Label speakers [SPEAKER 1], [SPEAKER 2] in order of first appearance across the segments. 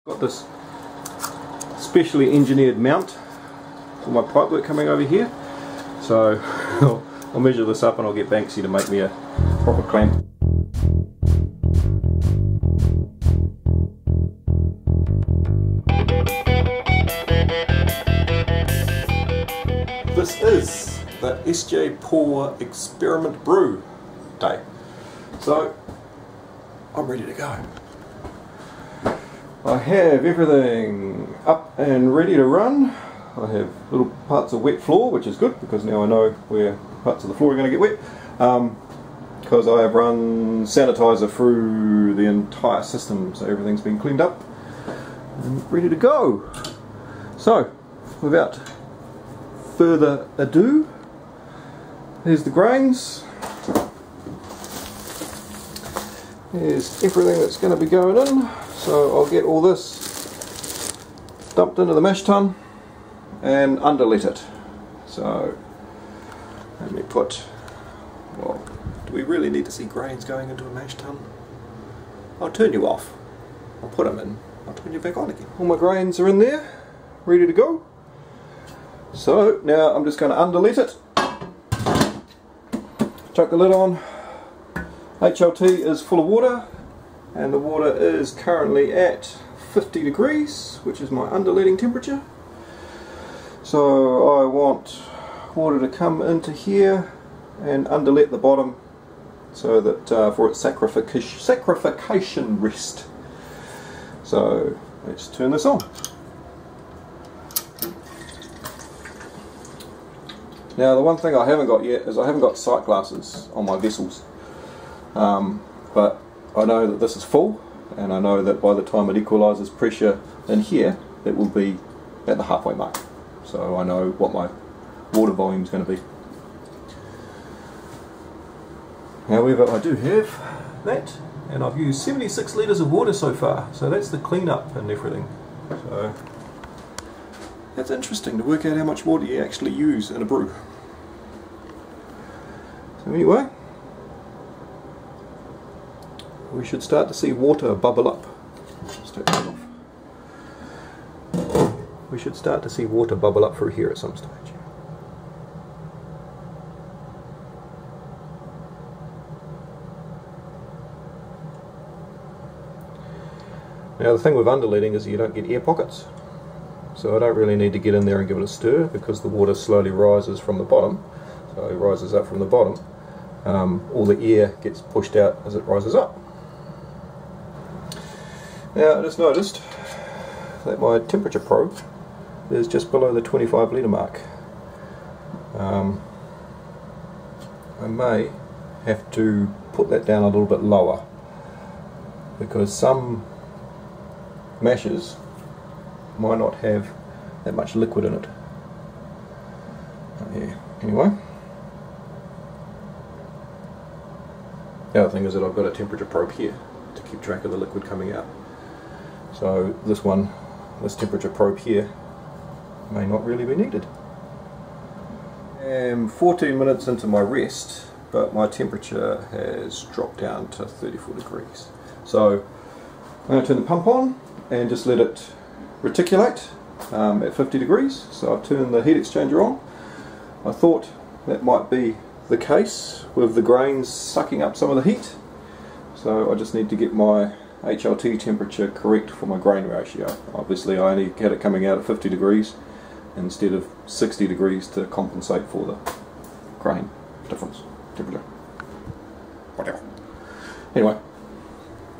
[SPEAKER 1] Got this specially engineered mount for my pipework coming over here, so I'll measure this up and I'll get Banksy to make me a proper clamp. This is the sjporr experiment brew day, so I'm ready to go. I have everything up and ready to run. I have little parts of wet floor, which is good because now I know where parts of the floor are going to get wet, because I have run sanitizer through the entire system, so everything's been cleaned up and ready to go. So without further ado, here's the grains, here's everything that's going to be going in. So I'll get all this dumped into the mash tun and underlet it. So let me put, well, do we really need to see grains going into a mash tun? I'll turn you off, I'll put them in, I'll turn you back on again. All my grains are in there, ready to go. So now I'm just going to underlet it, chuck the lid on. HLT is full of water, and the water is currently at 50 degrees, which is my underleading temperature. So I want water to come into here and underlet the bottom so that for its saccharification rest. So let's turn this on. Now the one thing I haven't got yet is I haven't got sight glasses on my vessels, but I know that this is full, and I know that by the time it equalises pressure in here, it will be at the halfway mark. So I know what my water volume is going to be. However, I do have that, and I've used 76 litres of water so far, so that's the clean-up and everything. So that's interesting to work out how much water you actually use in a brew. So anyway, we should start to see water bubble up. Let's take that off. We should start to see water bubble up through here at some stage. Now the thing with underleading is you don't get air pockets, so I don't really need to get in there and give it a stir because the water slowly rises from the bottom, so it rises up from the bottom. All the air gets pushed out as it rises up. Now I just noticed that my temperature probe is just below the 25 litre mark. I may have to put that down a little bit lower because some mashes might not have that much liquid in it. Yeah. Anyway, the other thing is that I've got a temperature probe here to keep track of the liquid coming out. So this temperature probe here may not really be needed. I'm 14 minutes into my rest, but my temperature has dropped down to 34 degrees. So I'm going to turn the pump on and just let it reticulate at 50 degrees. So I've turned the heat exchanger on. I thought that might be the case with the grains sucking up some of the heat. So I just need to get my HLT temperature correct for my grain ratio. Obviously I only had it coming out at 50 degrees instead of 60 degrees to compensate for the grain difference, temperature, whatever. Anyway,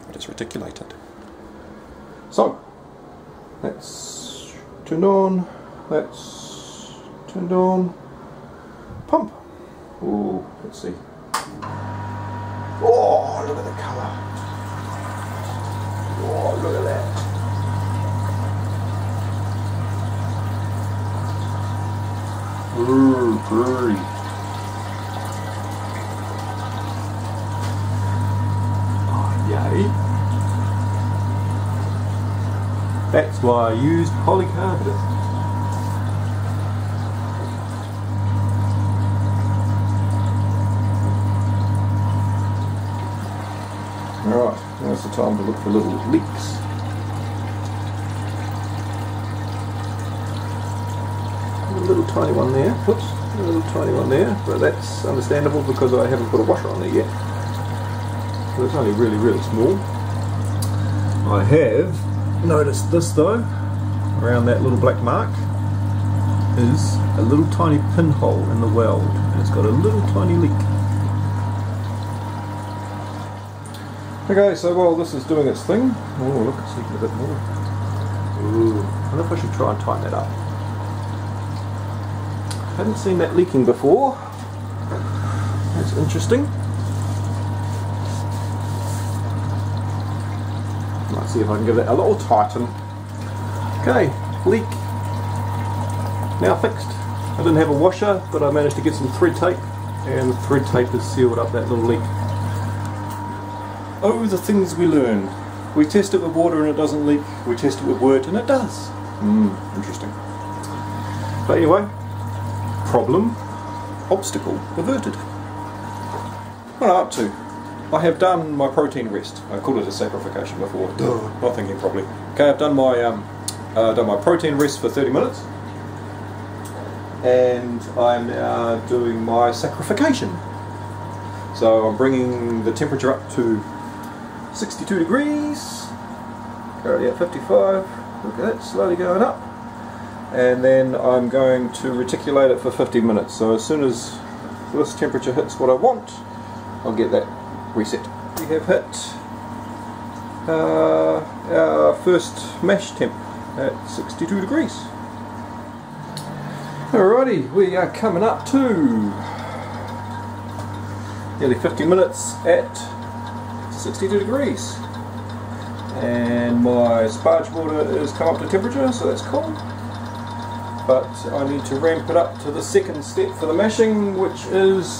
[SPEAKER 1] I just reticulate it. So, that's turned on, that's turned on, pump. Oh, let's see. Oh, look at the colour. Oh, look at that. Ooh, brewery. Oh, yay. That's why I used polycarbonate. Alright, now it's the time to look for little leaks. little tiny one there. Whoops, a little tiny one there, but that's understandable because I haven't put a washer on there yet. So it's only really, really small. I have noticed this though, around that little black mark is a little tiny pinhole in the weld, and it's got a little tiny leak. Okay, so while this is doing its thing, oh look, it's leaking a bit more. Ooh, I wonder if I should try and tighten that up. Hadn't seen that leaking before. That's interesting. Might see if I can give it a little tighten. Okay, leak now fixed. I didn't have a washer, but I managed to get some thread tape, and the thread tape has sealed up that little leak. Oh, the things we learn. We test it with water and it doesn't leak. We test it with wort and it does. Interesting. But anyway, problem, obstacle averted. What am I up to? I have done my protein rest. I called it a saccharification before. Not thinking properly. Okay, I've done my protein rest for 30 minutes. And I'm now doing my saccharification. So I'm bringing the temperature up to 62 degrees, currently at 55, look at that, slowly going up, and then I'm going to reticulate it for 50 minutes, so as soon as this temperature hits what I want, I'll get that reset. We have hit our first mash temp at 62 degrees. Alrighty, we are coming up to nearly 50 minutes at 62 degrees, and my sparge water has come up to temperature, so that's cool, but I need to ramp it up to the second step for the mashing, which is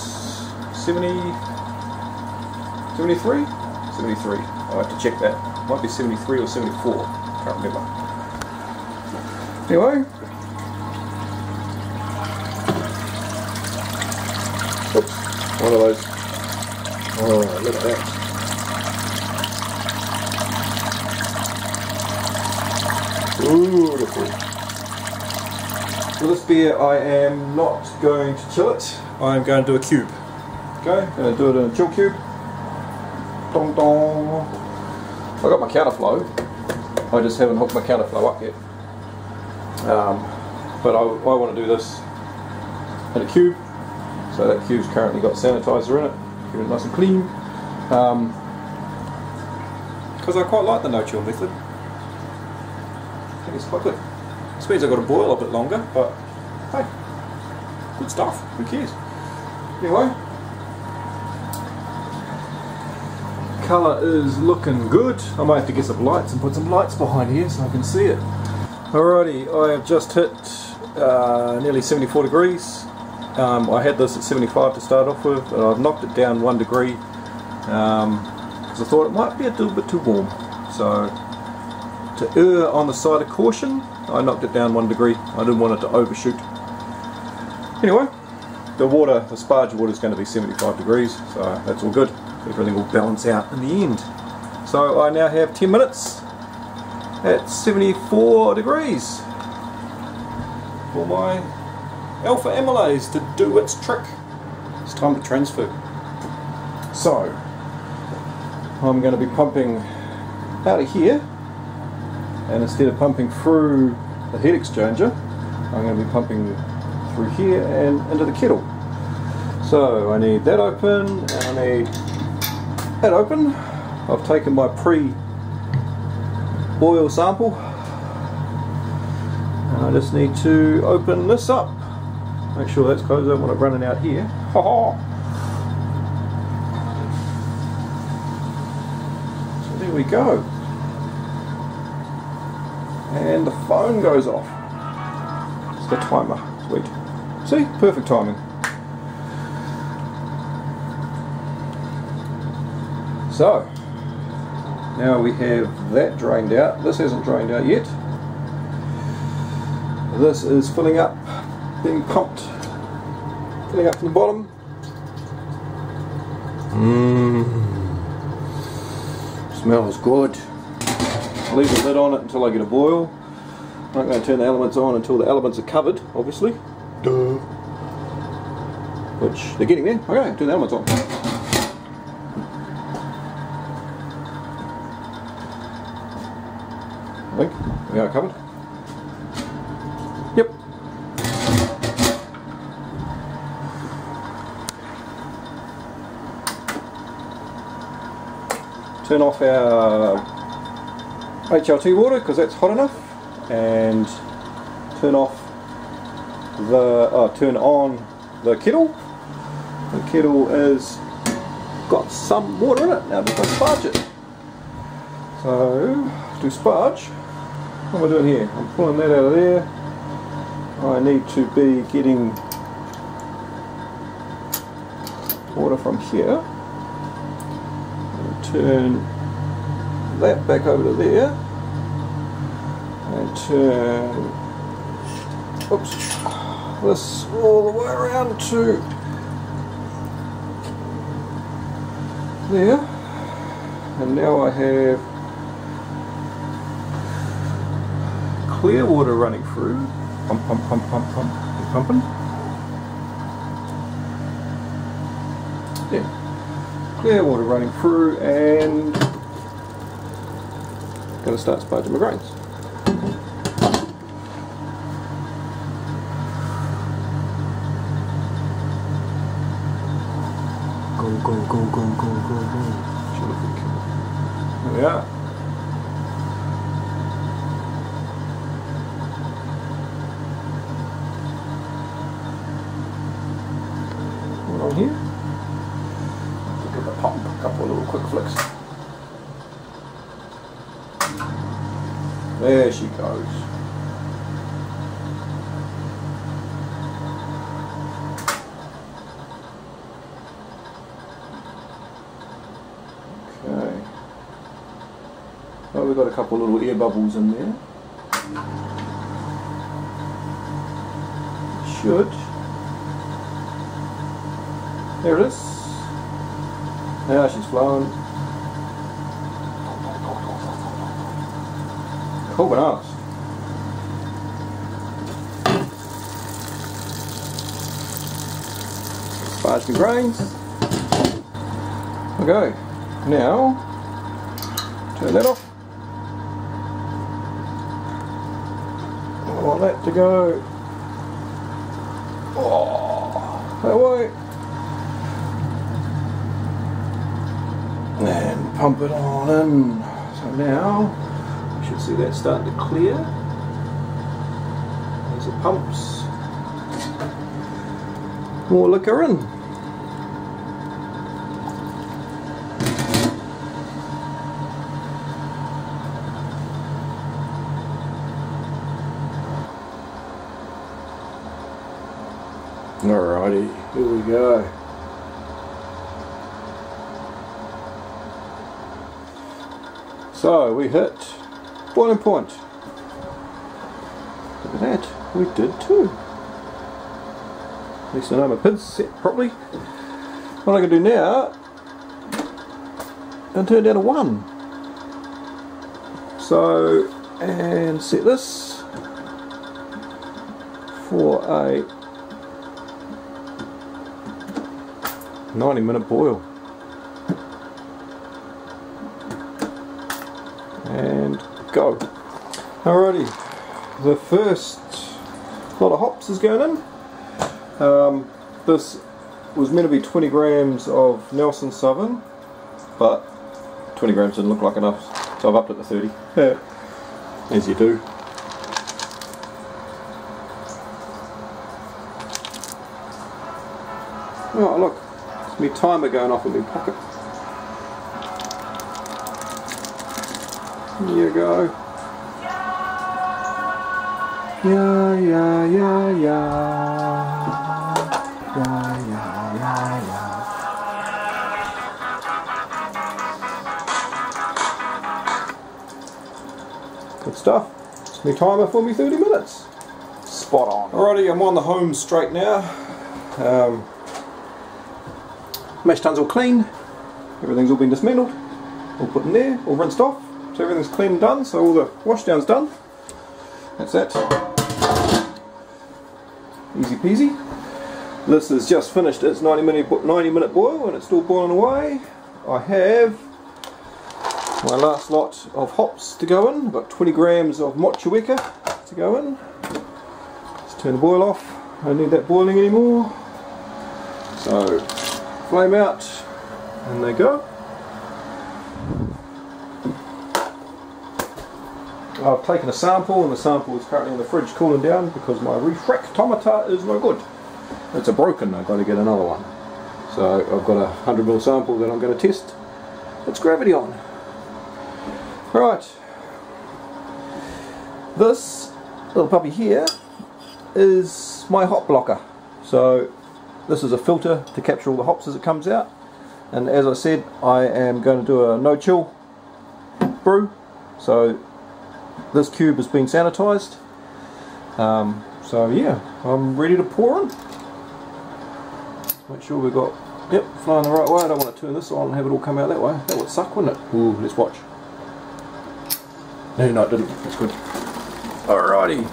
[SPEAKER 1] 73? 73? I'll have to check that. Might be 73 or 74, can't remember. Anyway, oops, one of those. Oh, look at that. Beautiful. For this beer I am not going to chill it, I'm going to do a cube. Okay, going to do it in a chill cube. Dong dong. I got my counterflow, I just haven't hooked my counterflow up yet. But I want to do this in a cube, so that cube's currently got sanitizer in it, keep it nice and clean. Because I quite like the no-chill method. I think it's quite good. This means I've got to boil a bit longer, but hey, good stuff, who cares? Anyway, colour is looking good. I might have to get some lights and put some lights behind here so I can see it. Alrighty, I have just hit nearly 74 degrees. I had this at 75 to start off with, and I've knocked it down 1 degree because I thought it might be a little bit too warm. So, to err on the side of caution, I knocked it down 1 degree. I didn't want it to overshoot. Anyway, the sparge water is going to be 75 degrees, so that's all good. Everything will balance out in the end. So I now have 10 minutes at 74 degrees for my alpha amylase to do its trick. It's time to transfer. So I'm going to be pumping out of here, and instead of pumping through the heat exchanger, I'm going to be pumping through here and into the kettle. So I need that open, and I need that open. I've taken my pre-boil sample, and I just need to open this up. Make sure that's closed. I don't want it running out here. Ha ha! So there we go. And the phone goes off. It's the timer. Sweet. See? Perfect timing. So, now we have that drained out. This hasn't drained out yet. This is filling up, being pumped, filling up from the bottom. Smells good. Leave the lid on it until I get a boil. I'm not going to turn the elements on until the elements are covered, obviously. Duh. Which they're getting there. Okay, turn that one on. I think we are covered. Yep. Turn off our HLT water because that's hot enough, and turn on the kettle. The kettle has got some water in it. Now just sparge it. So to sparge, what am I doing here? I'm pulling that out of there. I need to be getting water from here. Turn that back over to there and turn this all the way around to there, and now I have clear water running through. Pump, pump, pump, pump, pump, pumping. Yeah. Clear water running through, and going to start sparging my grains. Go, go, go, go, go, go, go. There we are. One on here. Give the pump a couple of little quick flicks. There she goes. Okay. Oh, we've got a couple of little air bubbles in there. Should. There it is. Now she's flowing. Cool bananas. Sparge the grains. Okay, now turn that off. I want that to go that way. And pump it on in. So now you should see that starting to clear. There's the pumps. More liquor in. Alrighty, here we go. So we hit boiling point. Look at that, we did too. At least I know my pin's set properly. What I can do now, and turn down to 1. So, and set this for a 90-minute boil. And go. Alrighty, the first lot of hops is going in. This was meant to be 20 grams of Nelson Southern, but 20 grams didn't look like enough, so I've upped it to 30. As you do. Oh look, it's my timer going off in my pocket. Here you go. Yeah, yeah, yeah, yeah. Yeah, yeah, yeah, yeah. Good stuff. It's my timer for me 30 minutes. Spot on. Alrighty, I'm on the home straight now. Mash tun's all clean. Everything's all been dismantled. All put in there, all rinsed off. So everything's clean and done, so all the wash down's done. That's that. easy peasy. This has just finished its 90-minute boil and it's still boiling away. I have my last lot of hops to go in. I've got 20 grams of mochueka to go in. Let's turn the boil off. I don't need that boiling anymore. So, flame out, and they go. I've taken a sample, and the sample is currently in the fridge cooling down because my refractometer is no good. It's broken, I've got to get another one. So I've got a 100ml sample that I'm going to test its gravity on. Right, this little puppy here is my hop blocker. So this is a filter to capture all the hops as it comes out, and as I said, I am going to do a no chill brew. So this cube has been sanitized. So yeah, I'm ready to pour in. Make sure we've got, yep, flying the right way. I don't want to turn this on and have it all come out that way. That would suck, wouldn't it? Ooh, let's watch. No, it didn't. That's good. Alrighty.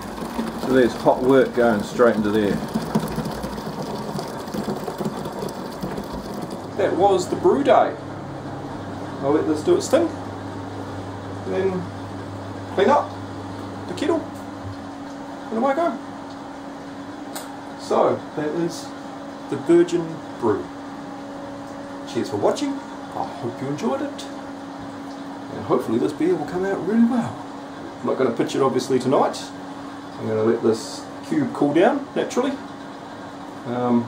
[SPEAKER 1] So there's hot work going straight into there. That was the brew day. I'll let this do its thing. Then clean up the kettle. And away I go. So, that is the virgin brew. Cheers for watching. I hope you enjoyed it. And hopefully this beer will come out really well. I'm not going to pitch it obviously tonight. I'm going to let this cube cool down naturally. And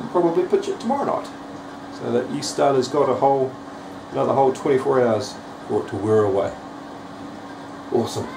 [SPEAKER 1] probably pitch it tomorrow night. So that yeast starter's got another whole 24 hours for it to wear away. Awesome.